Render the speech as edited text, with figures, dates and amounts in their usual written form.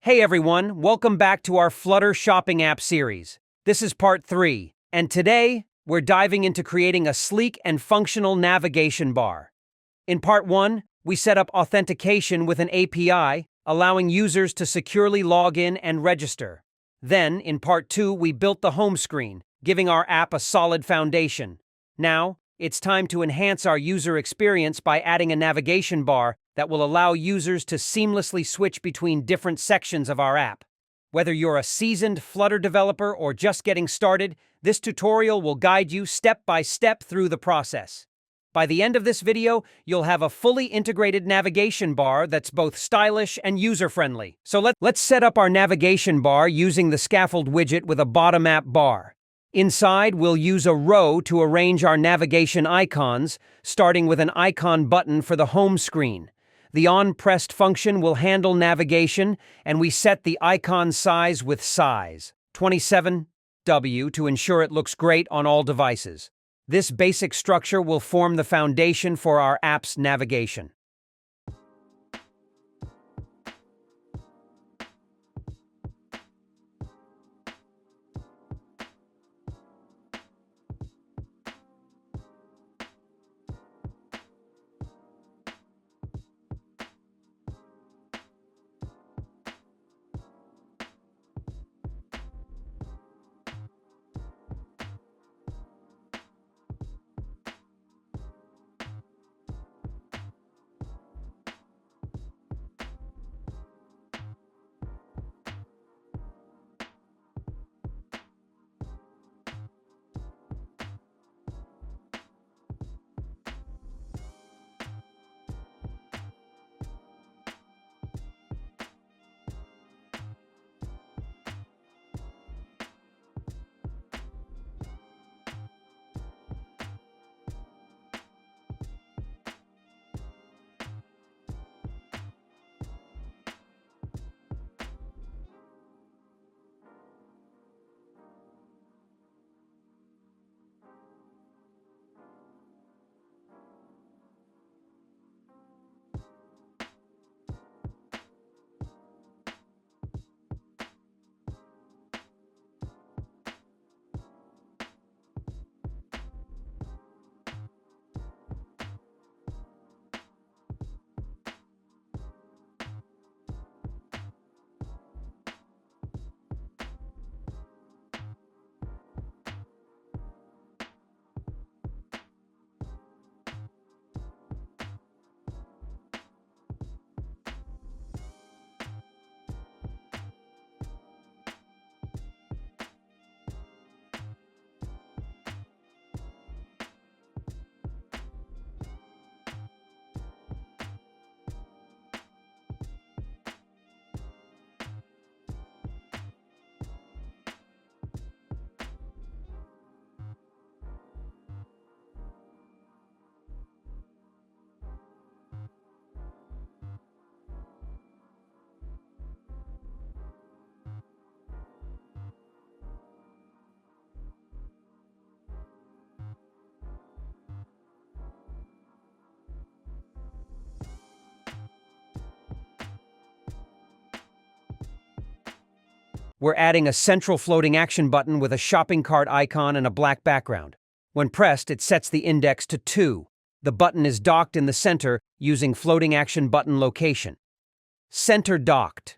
Hey everyone, welcome back to our Flutter Shopping App series. This is part 3, and today we're diving into creating a sleek and functional navigation bar. In part 1, we set up authentication with an API, allowing users to securely log in and register. Then, in part 2, we built the home screen, giving our app a solid foundation. Now, it's time to enhance our user experience by adding a navigation bar that will allow users to seamlessly switch between different sections of our app. Whether you're a seasoned Flutter developer or just getting started, this tutorial will guide you step by step through the process. By the end of this video, you'll have a fully integrated navigation bar that's both stylish and user-friendly. So let's set up our navigation bar using the scaffold widget with a bottom app bar. Inside, we'll use a row to arrange our navigation icons, starting with an icon button for the home screen. The on-pressed function will handle navigation, and we set the icon size with size 27W to ensure it looks great on all devices. This basic structure will form the foundation for our app's navigation. We're adding a central floating action button with a shopping cart icon and a black background. When pressed, it sets the index to 2. The button is docked in the center using floating action button location. Center docked.